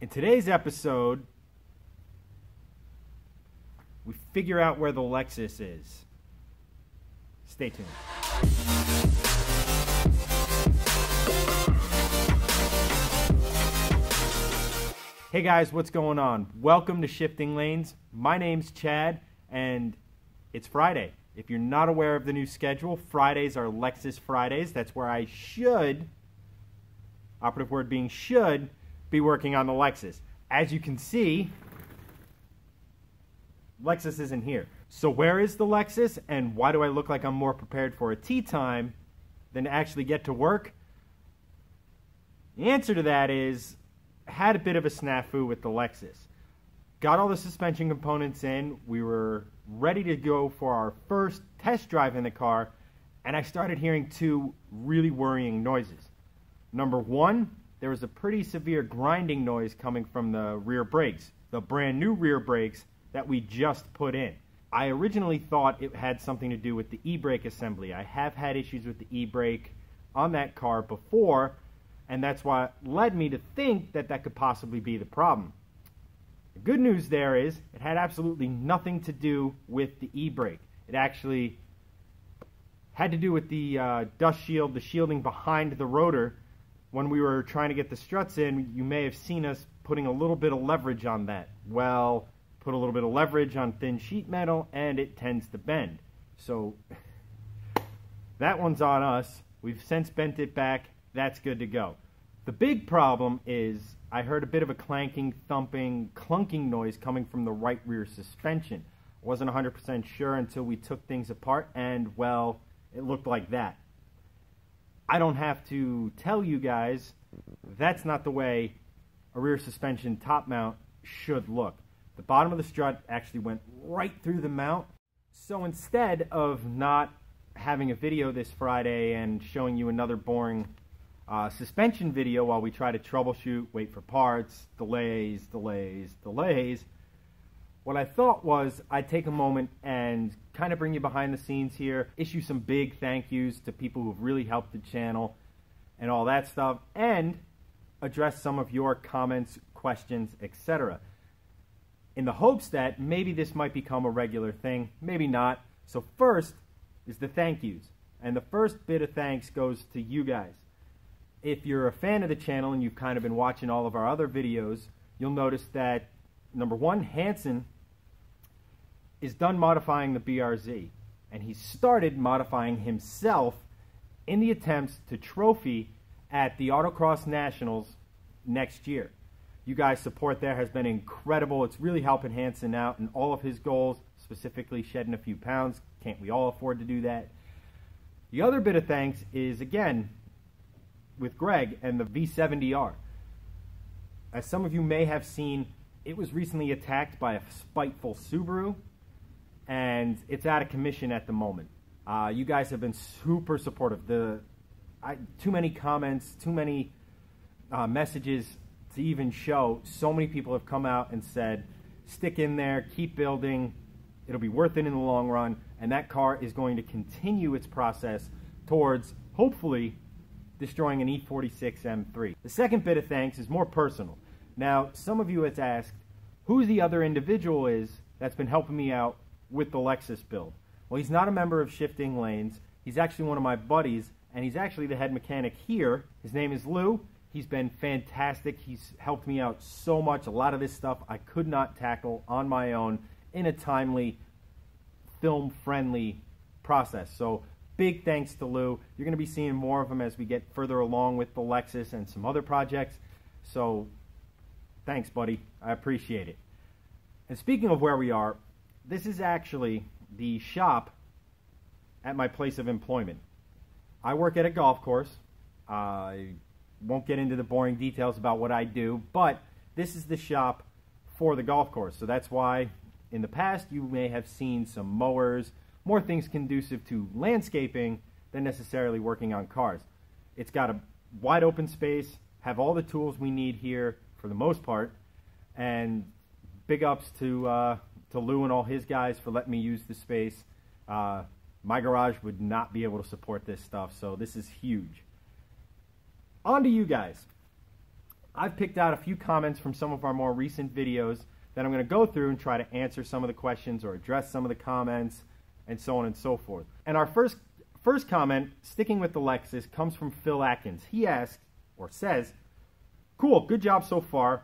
In today's episode, we figure out where the Lexus is. Stay tuned. Hey guys, what's going on? Welcome to Shifting Lanes. My name's Chad, and it's Friday. If you're not aware of the new schedule, Fridays are Lexus Fridays. That's where I should, operative word being should, be working on the Lexus. As you can see, Lexus isn't here. So where is the Lexus, and why do I look like I'm more prepared for a tea time than to actually get to work? The answer to that is, I had a bit of a snafu with the Lexus. Got all the suspension components in, we were ready to go for our first test drive in the car, and I started hearing two really worrying noises. Number one, there was a pretty severe grinding noise coming from the rear brakes, the brand new rear brakes that we just put in. I originally thought it had something to do with the e-brake assembly. I have had issues with the e-brake on that car before, and that's what led me to think that that could possibly be the problem. The good news there is it had absolutely nothing to do with the e-brake. It actually had to do with the dust shield, the shielding behind the rotor. When we were trying to get the struts in, you may have seen us putting a little bit of leverage on that. Well, put a little bit of leverage on thin sheet metal and it tends to bend. So that one's on us. We've since bent it back. That's good to go. The big problem is I heard a bit of a clanking, thumping, clunking noise coming from the right rear suspension. I wasn't 100% sure until we took things apart, and well, it looked like that. I don't have to tell you guys that's not the way a rear suspension top mount should look. The bottom of the strut actually went right through the mount. So instead of not having a video this Friday and showing you another boring suspension video while we try to troubleshoot, wait for parts, delays, what I thought was I'd take a moment and kind of bring you behind the scenes here, issue some big thank yous to people who've really helped the channel and all that stuff, and address some of your comments, questions, etc. in the hopes that maybe this might become a regular thing, maybe not. So first is the thank yous, and the first bit of thanks goes to you guys. If you're a fan of the channel and you've kind of been watching all of our other videos, you'll notice that number one, Hanson is done modifying the BRZ, and he started modifying himself in the attempts to trophy at the Autocross Nationals next year. You guys' support there has been incredible. It's really helping Hanson out in all of his goals, specifically shedding a few pounds. Can't we all afford to do that? The other bit of thanks is, again, with Greg and the V70R. As some of you may have seen, it was recently attacked by a spiteful Subaru, and it's out of commission at the moment. You guys have been super supportive. Too many comments, too many messages to even show. So many people have come out and said, stick in there, keep building, it'll be worth it in the long run, and that car is going to continue its process towards, hopefully, destroying an E46 M3. The second bit of thanks is more personal. Now, some of you have asked who the other individual is that's been helping me out with the Lexus build. Well, he's not a member of Shifting Lanes. He's actually one of my buddies, and he's actually the head mechanic here. His name is Lou. He's been fantastic. He's helped me out so much. A lot of this stuff I could not tackle on my own in a timely, film-friendly process. So big thanks to Lou. You're going to be seeing more of him as we get further along with the Lexus and some other projects. So thanks, buddy. I appreciate it. And speaking of where we are, this is actually the shop at my place of employment. I work at a golf course. I won't get into the boring details about what I do, but this is the shop for the golf course. So that's why in the past you may have seen some mowers, more things conducive to landscaping than necessarily working on cars. It's got a wide open space, have all the tools we need here for the most part, and big ups to Lou and all his guys for letting me use the space. My garage would not be able to support this stuff, so this is huge. On to you guys. I've picked out a few comments from some of our more recent videos that I'm going to go through and try to answer some of the questions or address some of the comments and so on and so forth. And our first comment, sticking with the Lexus, comes from Phil Atkins. He asks, or says, "Cool, good job so far.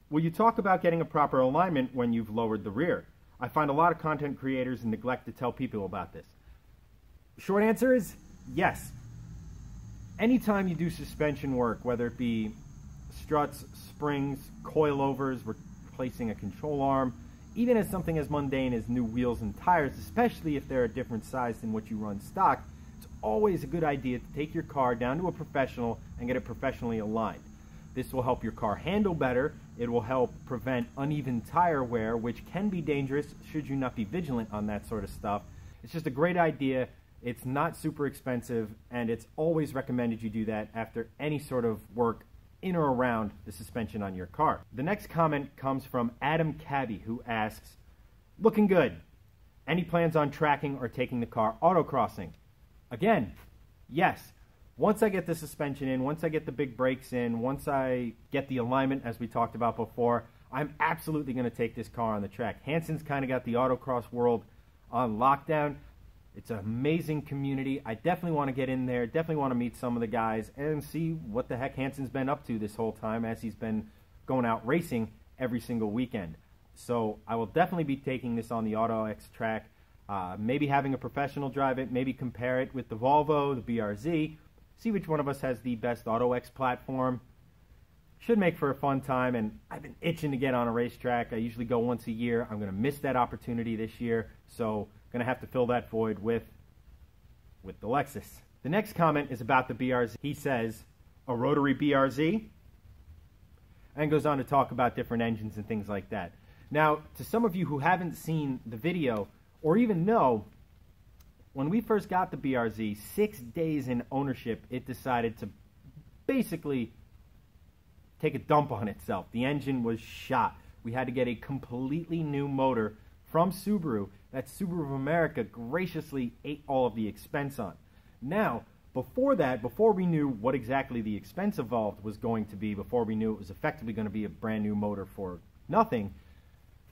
Will you talk about getting a proper alignment when you've lowered the rear? I find a lot of content creators neglect to tell people about this." Short answer is yes. Anytime you do suspension work, whether it be struts, springs, coilovers, replacing a control arm, even as something as mundane as new wheels and tires, especially if they're a different size than what you run stock, it's always a good idea to take your car down to a professional and get it professionally aligned. This will help your car handle better. It will help prevent uneven tire wear, which can be dangerous should you not be vigilant on that sort of stuff. It's just a great idea. It's not super expensive, and it's always recommended you do that after any sort of work in or around the suspension on your car. The next comment comes from Adam Cabby, who asks, "Looking good. Any plans on tracking or taking the car autocrossing?" Again, yes. Once I get the suspension in, once I get the big brakes in, once I get the alignment, as we talked about before, I'm absolutely going to take this car on the track. Hanson's kind of got the autocross world on lockdown. It's an amazing community. I definitely want to get in there, definitely want to meet some of the guys and see what the heck Hanson's been up to this whole time as he's been going out racing every single weekend. So I will definitely be taking this on the AutoX track, maybe having a professional drive it, maybe compare it with the Volvo, the BRZ, see which one of us has the best AutoX platform. Should make for a fun time, and I've been itching to get on a racetrack. I usually go once a year. I'm going to miss that opportunity this year, so going to have to fill that void with the Lexus. The next comment is about the BRZ. He says, "A rotary BRZ?" and goes on to talk about different engines and things like that. Now, to some of you who haven't seen the video or even know, when we first got the BRZ, 6 days in ownership, it decided to basically take a dump on itself. The engine was shot. We had to get a completely new motor from Subaru that Subaru of America graciously ate all of the expense on. Now, before that, before we knew what exactly the expense involved was going to be, before we knew it was effectively going to be a brand new motor for nothing,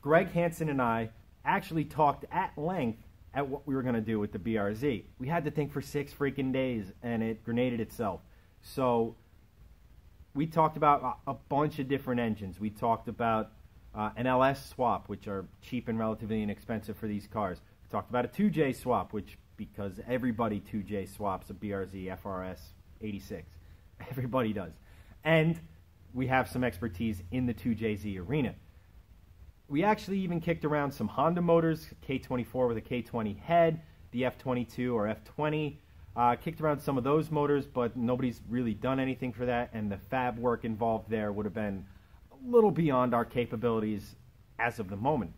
Greg Hansen and I actually talked at length at what we were going to do with the BRZ. We had to think for 6 freaking days, and it grenaded itself. So we talked about a bunch of different engines. We talked about an LS swap, which are cheap and relatively inexpensive for these cars. We talked about a 2J swap, which, because everybody 2J swaps a BRZ FRS 86. Everybody does. And we have some expertise in the 2JZ arena. We actually even kicked around some Honda motors, K24 with a K20 head, the F22 or F20. Kicked around some of those motors, but nobody's really done anything for that, and the fab work involved there would have been a little beyond our capabilities as of the moment.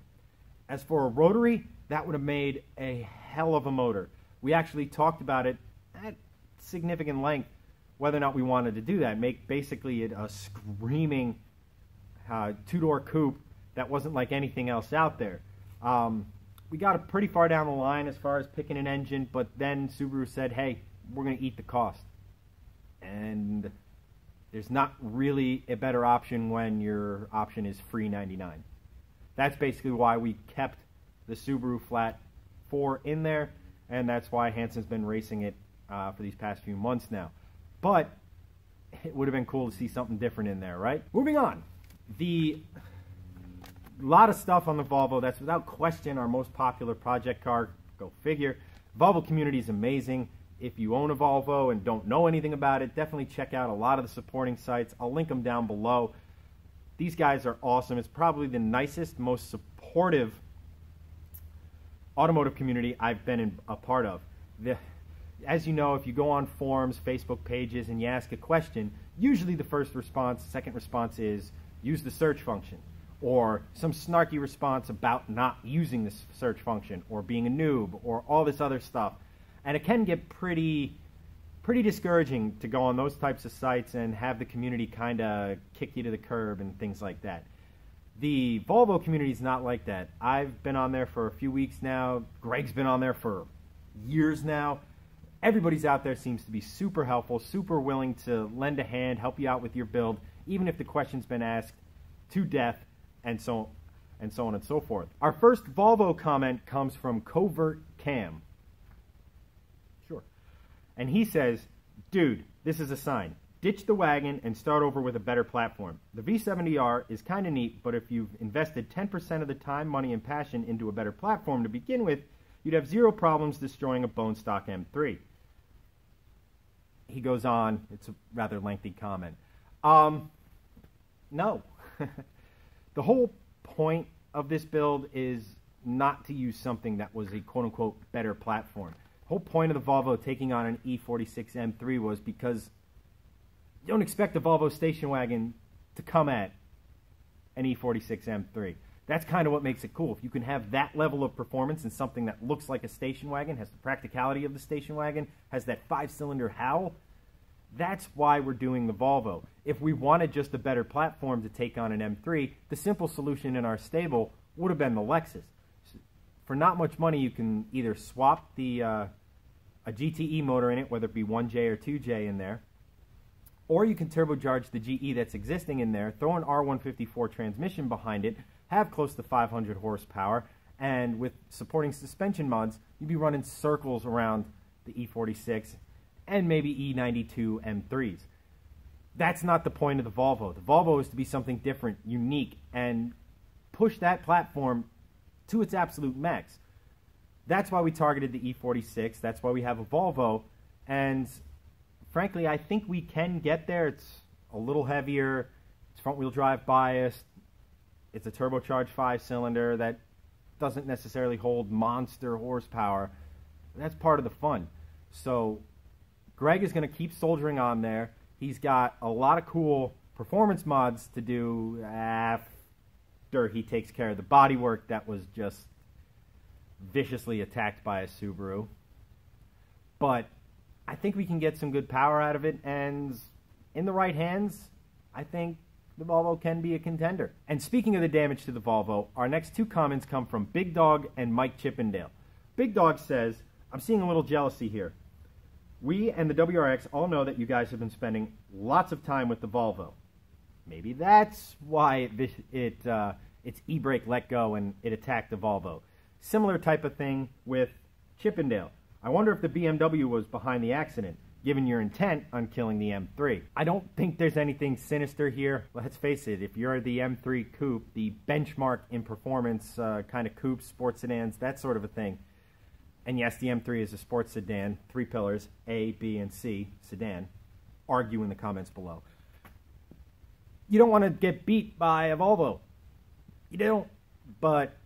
As for a rotary, that would have made a hell of a motor. We actually talked about it at significant length, whether or not we wanted to do that, make basically it a screaming two-door coupe that wasn't like anything else out there. We got pretty far down the line as far as picking an engine, but then Subaru said, hey, we're going to eat the cost. And there's not really a better option when your option is free 99. That's basically why we kept the Subaru Flat 4 in there, and that's why Hanson's been racing it for these past few months now. But it would have been cool to see something different in there, right? Moving on. A lot of stuff on the Volvo. That's without question our most popular project car. Go figure. Volvo community is amazing. If you own a Volvo and don't know anything about it, definitely check out a lot of the supporting sites. I'll link them down below. These guys are awesome. It's probably the nicest, most supportive automotive community I've been a part of. As you know, if you go on forums, Facebook pages, and you ask a question, usually the first response, second response is use the search function, or some snarky response about not using this search function, or being a noob, or all this other stuff. And it can get pretty discouraging to go on those types of sites and have the community kind of kick you to the curb and things like that. The Volvo community is not like that. I've been on there for a few weeks now. Greg's been on there for years now. Everybody's out there seems to be super helpful, super willing to lend a hand, help you out with your build. even if the question's been asked to death, and so on and so forth. Our first Volvo comment comes from Covert Cam. Sure. And he says, dude, this is a sign. Ditch the wagon and start over with a better platform. The V70R is kind of neat, but if you've invested 10% of the time, money, and passion into a better platform to begin with, you'd have zero problems destroying a bone stock M3. He goes on. It's a rather lengthy comment. No. The whole point of this build is not to use something that was a quote-unquote better platform. The whole point of the Volvo taking on an E46 M3 was because you don't expect a Volvo station wagon to come at an E46 M3. That's kind of what makes it cool. If you can have that level of performance in something that looks like a station wagon, has the practicality of the station wagon, has that 5-cylinder howl, that's why we're doing the Volvo. If we wanted just a better platform to take on an M3, the simple solution in our stable would have been the Lexus. For not much money, you can either swap a GTE motor in it, whether it be 1J or 2J in there, or you can turbocharge the GE that's existing in there, throw an R154 transmission behind it, have close to 500 horsepower, and with supporting suspension mods, you'd be running circles around the E46 and maybe E92 M3s. That's not the point of the Volvo. The Volvo is to be something different, unique, and push that platform to its absolute max. That's why we targeted the E46. That's why we have a Volvo. And frankly, I think we can get there. It's a little heavier. It's front-wheel drive biased. It's a turbocharged 5-cylinder that doesn't necessarily hold monster horsepower. That's part of the fun. So Greg is going to keep soldiering on there. He's got a lot of cool performance mods to do after he takes care of the bodywork that was just viciously attacked by a Subaru. But I think we can get some good power out of it, and in the right hands, I think the Volvo can be a contender. And speaking of the damage to the Volvo, our next two comments come from Big Dog and Mike Chippendale. Big Dog says, I'm seeing a little jealousy here. We and the WRX all know that you guys have been spending lots of time with the Volvo. Maybe that's why its e-brake let go and it attacked the Volvo. Similar type of thing with Chippendale. I wonder if the BMW was behind the accident, given your intent on killing the M3. I don't think there's anything sinister here. Let's face it, if you're the M3 coupe, the benchmark in performance kind of coupes, sports sedans, that sort of a thing. And yes, the M3 is a sports sedan, 3 pillars, A, B, and C, sedan. Argue in the comments below. You don't want to get beat by a Volvo. You don't, but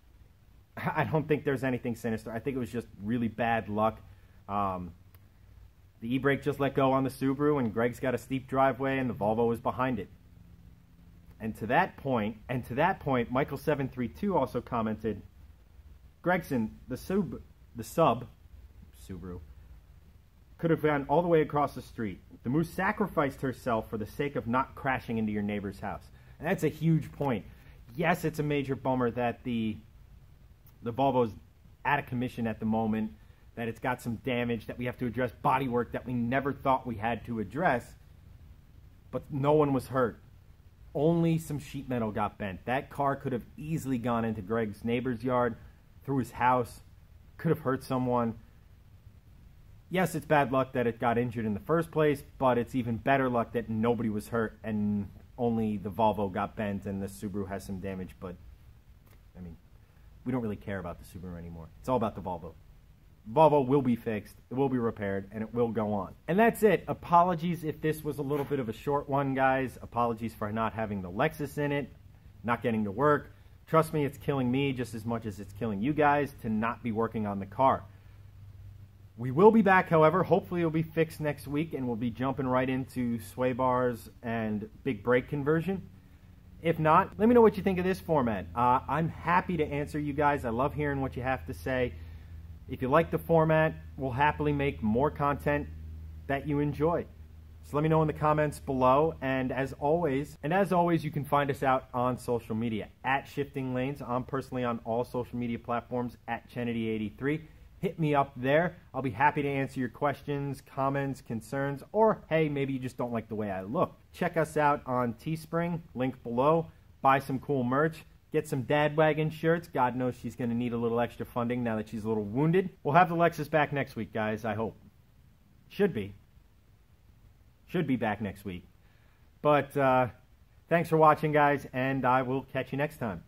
I don't think there's anything sinister. I think it was just really bad luck. The e-brake just let go on the Subaru, and Greg's got a steep driveway, and the Volvo was behind it. And to that point, Michael732 also commented, Gregson, the Subaru could have gone all the way across the street. The Moose sacrificed herself for the sake of not crashing into your neighbor's house. And that's a huge point. Yes, it's a major bummer that the Volvo's out of commission at the moment, that it's got some damage, that we have to address bodywork that we never thought we had to address, but no one was hurt. Only some sheet metal got bent. That car could have easily gone into Greg's neighbor's yard, through his house, could have hurt someone. Yes, it's bad luck that it got injured in the first place, but it's even better luck that nobody was hurt and only the Volvo got bent and the Subaru has some damage. But, I mean, we don't really care about the Subaru anymore. It's all about the Volvo. Volvo will be fixed, it will be repaired, and it will go on. And that's it. Apologies if this was a little bit of a short one, guys. Apologies for not having the Lexus in it, not getting to work. Trust me, it's killing me just as much as it's killing you guys to not be working on the car. We will be back, however. Hopefully it'll be fixed next week, and we'll be jumping right into sway bars and big brake conversion. If not, let me know what you think of this format. I'm happy to answer you guys. I love hearing what you have to say. If you like the format, we'll happily make more content that you enjoy. So let me know in the comments below. And as always, you can find us out on social media at Shifting Lanes. I'm personally on all social media platforms at Chenedy83. hit me up there. I'll be happy to answer your questions, comments, concerns, or hey, maybe you just don't like the way I look. Check us out on Teespring, link below. Buy some cool merch. Get some dad wagon shirts. God knows she's going to need a little extra funding now that she's a little wounded. We'll have the Lexus back next week, guys, I hope. Should be. Should be back next week. But thanks for watching, guys, and I will catch you next time.